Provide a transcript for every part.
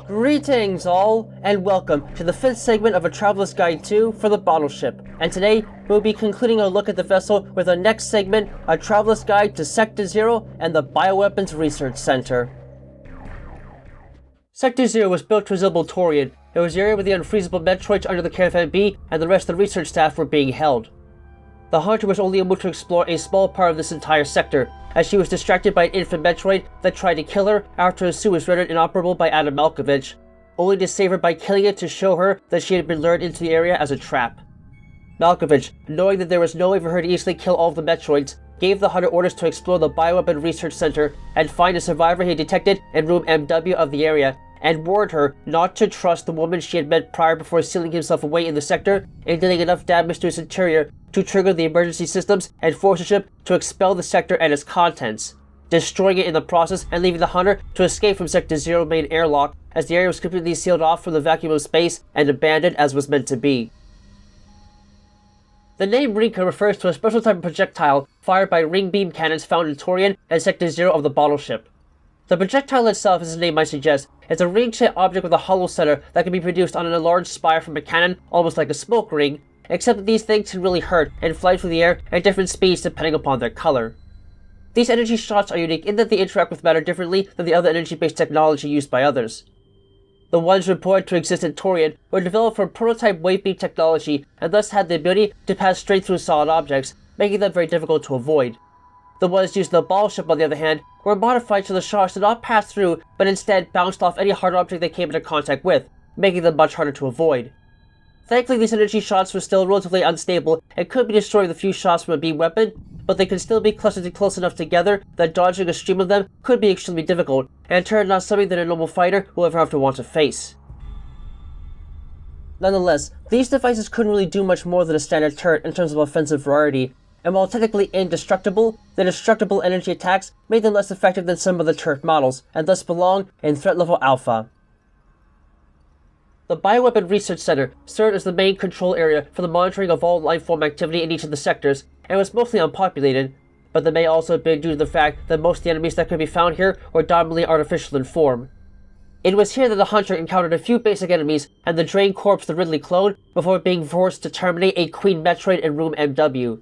Greetings all, and welcome to the 5th segment of A Traveler's Guide 2 for the Battleship. And today, we'll be concluding our look at the vessel with our next segment, A Traveler's Guide to Sector 0 and the Bioweapon Research Center. Sector 0 was built to resemble Torian. It was the area where the Unfreezable Metroids under the care of MB and the rest of the research staff were being held. The Hunter was only able to explore a small part of this entire sector, as she was distracted by an infant Metroid that tried to kill her after her suit was rendered inoperable by Adam Malkovich, only to save her by killing it to show her that she had been lured into the area as a trap. Malkovich, knowing that there was no way for her to easily kill all of the Metroids, gave the Hunter orders to explore the Bioweapon Research Center and find a survivor he detected in room MW of the area, and warned her not to trust the woman she had met prior before sealing himself away in the sector and dealing enough damage to his interior to trigger the emergency systems and force the ship to expel the sector and its contents, destroying it in the process and leaving the Hunter to escape from Sector 0 main airlock as the area was completely sealed off from the vacuum of space and abandoned as was meant to be. The name Rinka refers to a special type of projectile fired by ring beam cannons found in Torian and Sector 0 of the battleship. The projectile itself, as its name might suggest, is a ring-shaped object with a hollow center that can be produced on an enlarged spire from a cannon, almost like a smoke ring, except that these things can really hurt and fly through the air at different speeds depending upon their color. These energy shots are unique in that they interact with matter differently than the other energy-based technology used by others. The ones reported to exist in Torian were developed from prototype wave beam technology and thus had the ability to pass straight through solid objects, making them very difficult to avoid. The ones used in the battleship, on the other hand, were modified so the shots did not pass through, but instead bounced off any hard object they came into contact with, making them much harder to avoid. Thankfully, these energy shots were still relatively unstable and could be destroyed with a few shots from a beam weapon, but they could still be clustered close enough together that dodging a stream of them could be extremely difficult, and turned out something that a normal fighter will ever have to want to face. Nonetheless, these devices couldn't really do much more than a standard turret in terms of offensive variety, and while technically indestructible, the destructible energy attacks made them less effective than some of the turret models, and thus belong in threat level alpha. The Bioweapon Research Center served as the main control area for the monitoring of all lifeform activity in each of the sectors, and was mostly unpopulated, but that may also have been due to the fact that most of the enemies that could be found here were dominantly artificial in form. It was here that the Hunter encountered a few basic enemies and the drained corpse of the Ridley clone before being forced to terminate a Queen Metroid in room MW.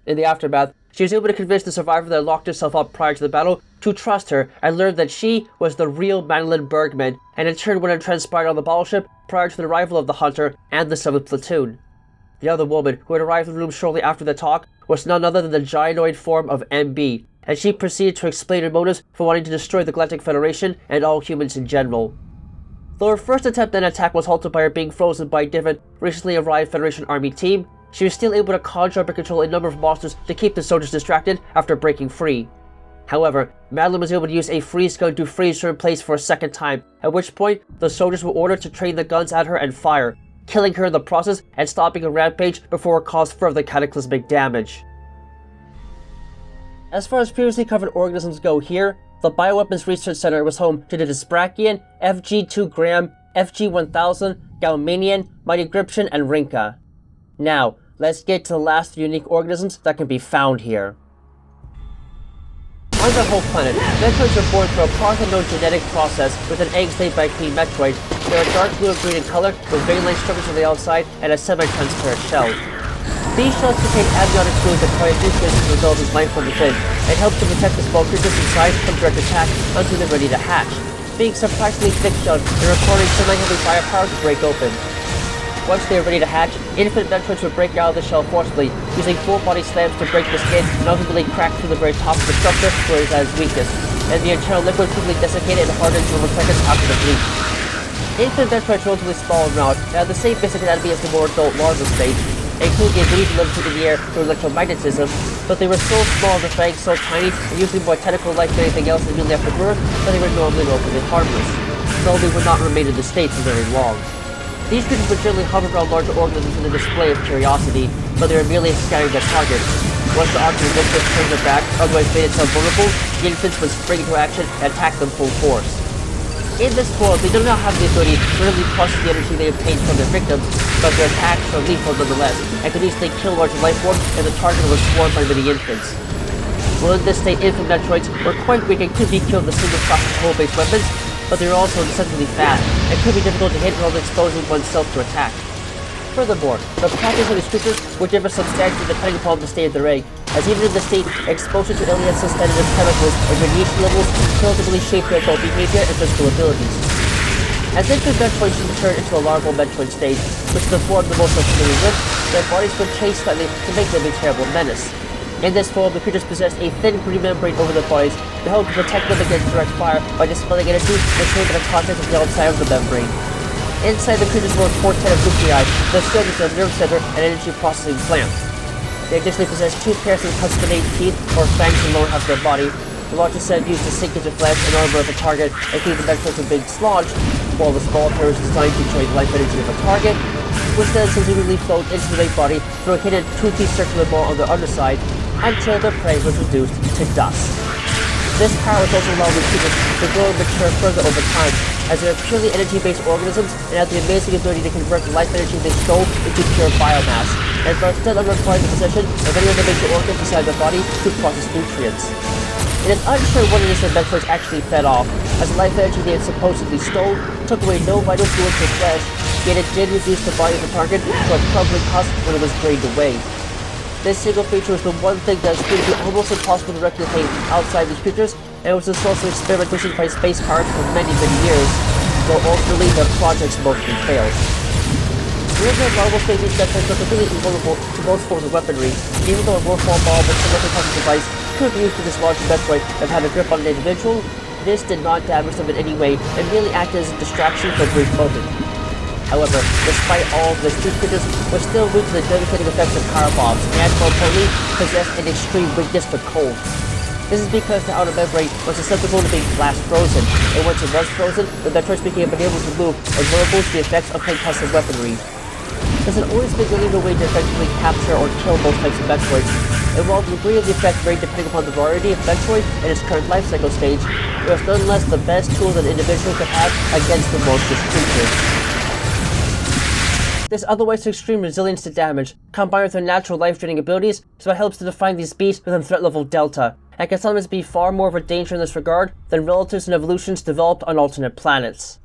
In the aftermath, she was able to convince the survivor that locked herself up prior to the battle to trust her and learned that she was the real Madeline Bergman, and in turn what had transpired on the battleship prior to the arrival of the Hunter and the 7th Platoon. The other woman, who had arrived in the room shortly after the talk, was none other than the gynoid form of MB, and she proceeded to explain her motives for wanting to destroy the Galactic Federation and all humans in general. Though her first attempt at an attack was halted by her being frozen by a different, recently arrived Federation Army team, she was still able to conjure up and control a number of monsters to keep the soldiers distracted after breaking free. However, Madeline was able to use a freeze gun to freeze her in place for a second time, at which point the soldiers were ordered to train the guns at her and fire, killing her in the process and stopping a rampage before it caused further cataclysmic damage. As far as previously covered organisms go here, the Bioweapons Research Center was home to the Dysbrachian, FG2 Gram, FG1000, Galmanian, Mighty Gription, and Rinka. Now, let's get to the last unique organisms that can be found here. On the whole planet, Metroids are born through a parth-unknown genetic process with an egg laid by Queen Metroid. They are dark blue or green in color with vein-like structures on the outside and a semi-transparent shell. These shells contain amniotic fluid that requires nutrients to develop as life from within and help to protect the small creatures inside from direct attack until they're ready to hatch, being surprisingly thick-shelled and requiring semi-heavy firepower to break open. Once they are ready to hatch, infant Metroids will break out of the shell forcibly, using full-body slams to break the skin and ultimately crack through the very top of the structure where it is at its weakest, and the internal liquid quickly desiccated and hardened in over seconds after the bleach. Infant Metroids are relatively small and round and have the same basic anatomy as the more adult larval stage, including the ability to levitate in the air through electromagnetism, but they were so small and the fangs so tiny and usually more tentacle-like than anything else immediately after birth that they were normally relatively harmless, though they would not remain in the state for very long. These creatures would generally hover around larger organisms in a display of curiosity, but they were merely scanning their target. Once the object looked to turn their back, otherwise made itself vulnerable, the infants would spring into action and attack them full force. In this form, they do not have the ability to really process the energy they obtained from their victims, but their attacks are lethal nonetheless, and can easily kill larger life forms if the target was swarmed by many infants. While in this state, infant Metroids were quite weak and could be killed with single shot control-based weapons, but they were also deceptively fast, and could be difficult to hit without exposing oneself to attack. Furthermore, the properties of these creatures would differ substantially depending upon the state of their egg, as even in the state, exposure to alien sensitive chemicals and radiation levels relatively shape their adult behavior and physical abilities. As infant Metroids mature into the larval Metroid stage, which is the form the most familiar with, their bodies would change slightly to make them a terrible menace. In this form, the creatures possess a thin green membrane over their bodies to help protect them against direct fire by dispelling energy maintained by the contact of the outside of the membrane. Inside the creatures were a quartet of nuclei that serve as a nerve center and energy processing plant. They additionally possess two pairs of cuspidate teeth, or fangs in the lower half of their body, the largest set used to sink into flesh and armor of a target and keep the Metroids from being dislodged, while the small pair is designed to drain life energy of a target, which then subsequently flowed into the main body through a hidden toothy circular ball on their underside, until their prey was reduced to dust. This power has also allowed the creatures to grow and mature further over time, as they are purely energy-based organisms and have the amazing ability to convert the life energy they stole into pure biomass, and thus still require the possession of any other major organ inside the body to process nutrients. It is unsure what it is that Metroids actually fed off, as the life energy they had supposedly stole took away no vital fluids or flesh, yet it did reduce the body of the target to a crumbling husk when it was drained away. This single feature is the one thing that is going to be almost impossible to replicate outside these creatures, and was the source of experimentation by space pirates for many years, though ultimately their projects mostly failed. During their larval stage, these Metroids were completely invulnerable to most forms of weaponry, even though a warfall ball with some type of device could be used to dislodge a Metroid that had a grip on an individual. This did not damage them in any way, and merely acted as a distraction for a brief moment. However, despite all of this, these creatures were still weak to the devastating effects of power bombs, and more importantly, possessed an extreme weakness for cold. This is because the outer membrane was susceptible to being blast frozen, and once it was frozen, the Metroids became unable to move and vulnerable to the effects of concussive weaponry. This had always been the only way to effectively capture or kill most types of Metroids, and while the degree of the effect varied depending upon the variety of Metroid and its current life cycle stage, it was nonetheless the best tool that an individual could have against the monstrous creatures. This otherwise extreme resilience to damage, combined with their natural life-draining abilities, is what helps to define these beasts within threat level Delta, and can sometimes be far more of a danger in this regard than relatives and evolutions developed on alternate planets.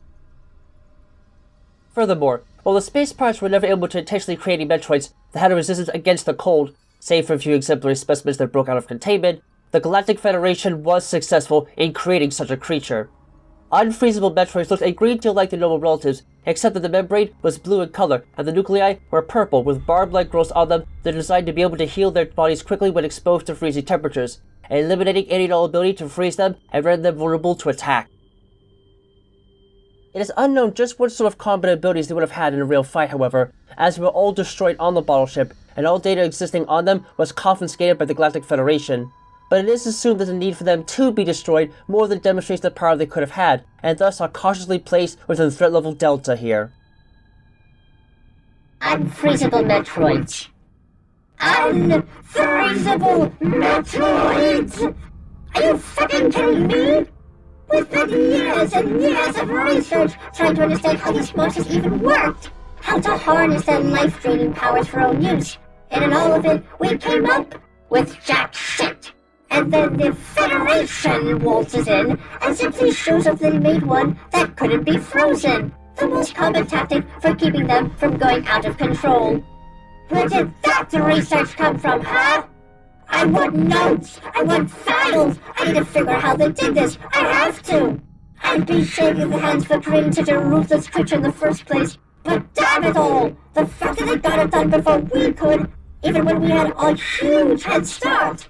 Furthermore, while the space pirates were never able to intentionally create any Metroids that had a resistance against the cold, save for a few exemplary specimens that broke out of containment, the Galactic Federation was successful in creating such a creature. Unfreezable Metroids looked a great deal like their noble relatives, except that the membrane was blue in color and the nuclei were purple with barb-like growths on them that are designed to be able to heal their bodies quickly when exposed to freezing temperatures, eliminating any and all ability to freeze them and render them vulnerable to attack. It is unknown just what sort of combat abilities they would have had in a real fight, however, as they were all destroyed on the battleship, and all data existing on them was confiscated by the Galactic Federation. But it is assumed that the need for them to be destroyed more than demonstrates the power they could have had, and thus are cautiously placed within threat level Delta here. Unfreezable Metroids. Unfreezable Metroids! Are you fucking kidding me? We've spent years and years of research trying to understand how these monsters even worked, how to harness their life-draining powers for our own use, and in all of it, we came up with jack shit. And then the Federation waltzes in and simply shows us they made one that couldn't be frozen. The most common tactic for keeping them from going out of control. Where did that research come from, huh? I want notes! I want files! I need to figure out how they did this! I have to! I'd be shaking the hands for creating such a ruthless creature in the first place, but damn it all! The fact that they got it done before we could, even when we had a huge head start!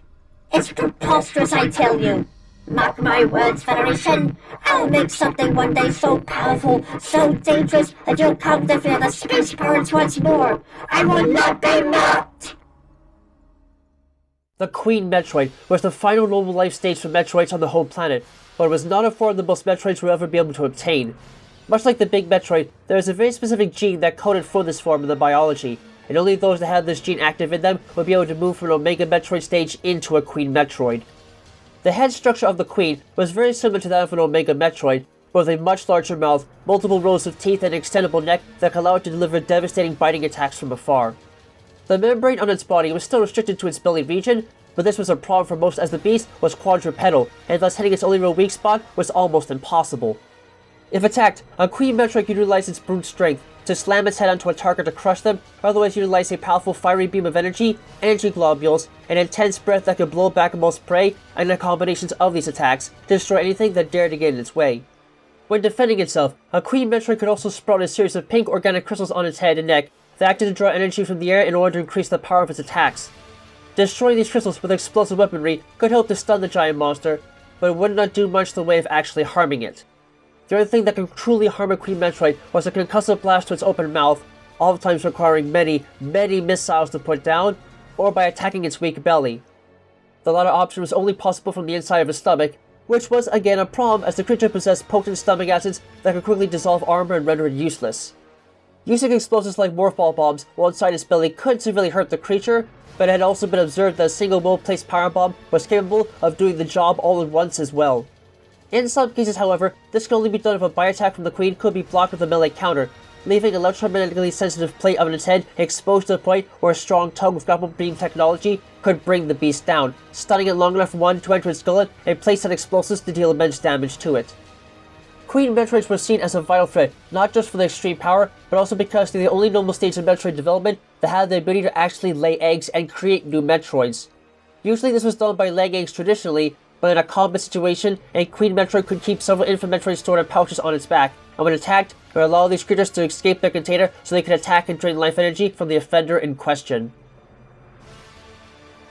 It's preposterous, I tell you. Mark my words, Federation. I'll make something one day so powerful, so dangerous, that you'll come to fear the space pirates once more. I will not be mocked! The Queen Metroid was the final noble life stage for Metroids on the home planet, but it was not a form that most Metroids will ever be able to obtain. Much like the Big Metroid, there is a very specific gene that coded for this form in the biology, and only those that had this gene active in them would be able to move from an Omega Metroid stage into a Queen Metroid. The head structure of the Queen was very similar to that of an Omega Metroid, but with a much larger mouth, multiple rows of teeth, and an extendable neck that could allow it to deliver devastating biting attacks from afar. The membrane on its body was still restricted to its belly region, but this was a problem for most as the beast was quadrupedal, and thus hitting its only real weak spot was almost impossible. If attacked, a Queen Metroid could utilize its brute strength to slam its head onto a target to crush them, or otherwise utilize a powerful fiery beam of energy globules, and intense breath that could blow back most prey, and the combinations of these attacks to destroy anything that dared to get in its way. When defending itself, a Queen Metroid could also sprout a series of pink organic crystals on its head and neck that acted to draw energy from the air in order to increase the power of its attacks. Destroying these crystals with explosive weaponry could help to stun the giant monster, but it would not do much in the way of actually harming it. The only thing that could truly harm a Queen Metroid was a concussive blast to its open mouth, oftentimes requiring many missiles to put down, or by attacking its weak belly. The latter option was only possible from the inside of its stomach, which was again a problem as the creature possessed potent stomach acids that could quickly dissolve armor and render it useless. Using explosives like morph ball bombs while inside its belly could severely hurt the creature, but it had also been observed that a single well-placed power bomb was capable of doing the job all at once as well. In some cases, however, this could only be done if a bioattack from the Queen could be blocked with a melee counter, leaving an electromagnetically sensitive plate of its head exposed to the point where a strong tongue with grapple beam technology could bring the beast down, stunning it long enough for one to enter its gullet and place on explosives to deal immense damage to it. Queen Metroids were seen as a vital threat, not just for their extreme power, but also because they're the only normal stage of Metroid development that had the ability to actually lay eggs and create new Metroids. Usually this was done by laying eggs traditionally, but in a combat situation, a Queen Metroid could keep several infant Metroids stored in pouches on its back, and when attacked, it would allow these creatures to escape their container so they could attack and drain life energy from the offender in question.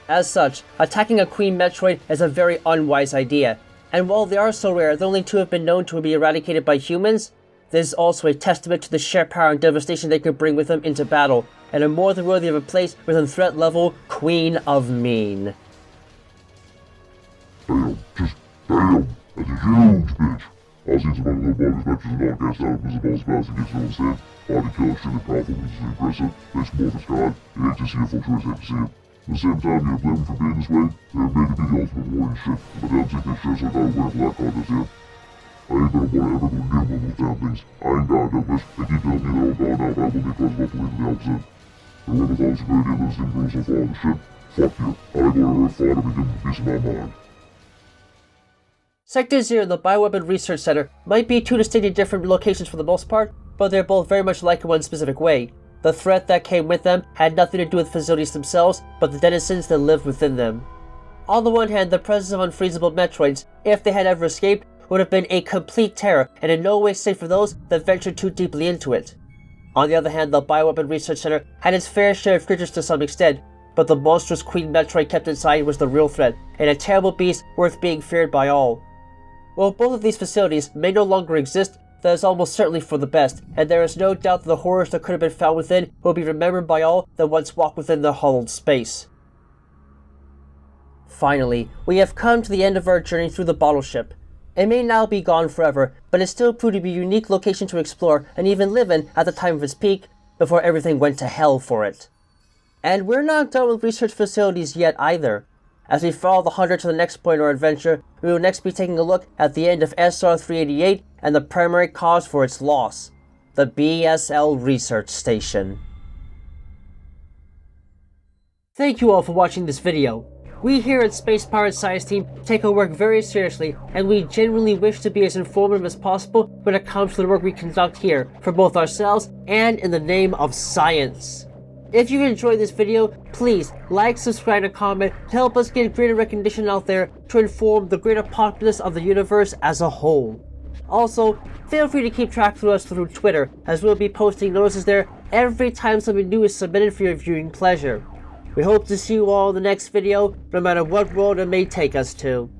As such, attacking a Queen Metroid is a very unwise idea, and while they are so rare that only two have been known to be eradicated by humans, this is also a testament to the sheer power and devastation they could bring with them into battle, and are more than worthy of a place within threat level Queen of Mean. Damn, just damn, that's a huge bitch. I've seen some other little buggies matches and all gassed out visible as fast as it gets to understand. Body kill, extremely powerful, which is aggressive, makes more of God. You hate to see it, folks always hate to see it. At the same time, you blame them for being this way, they're made to be the ultimate warrior shit, but they don't take their shit, so I gotta win for that contest here. I ain't gonna wanna ever go near one of those damn things. I ain't got a wish. They keep telling me they're all gone now, but I will be close enough to believe the opposite. The one with all the security and this thing grew so far, the shit, fuck you. I go to Earth far to begin with peace of my mind. Sector 0 and the Bioweapon Research Center might be two distinctly different locations for the most part, but they're both very much alike in one specific way. The threat that came with them had nothing to do with the facilities themselves, but the denizens that lived within them. On the one hand, the presence of unfreezable Metroids, if they had ever escaped, would have been a complete terror and in no way safe for those that ventured too deeply into it. On the other hand, the Bioweapon Research Center had its fair share of creatures to some extent, but the monstrous Queen Metroid kept inside was the real threat, and a terrible beast worth being feared by all. While both of these facilities may no longer exist, that is almost certainly for the best, and there is no doubt that the horrors that could have been found within will be remembered by all that once walked within the hollowed space. Finally, we have come to the end of our journey through the bottle ship. It may now be gone forever, but it still proved to be a unique location to explore and even live in at the time of its peak, before everything went to hell for it. And we're not done with research facilities yet either. As we follow the Hunter to the next point in our adventure, we will next be taking a look at the end of SR-388 and the primary cause for its loss, the BSL Research Station. Thank you all for watching this video. We here at Space Pirate Science Team take our work very seriously, and we genuinely wish to be as informative as possible when it comes to the work we conduct here, for both ourselves and in the name of science. If you enjoyed this video, please like, subscribe, and comment to help us get greater recognition out there to inform the greater populace of the universe as a whole. Also, feel free to keep track of us through Twitter, as we'll be posting notices there every time something new is submitted for your viewing pleasure. We hope to see you all in the next video, no matter what world it may take us to.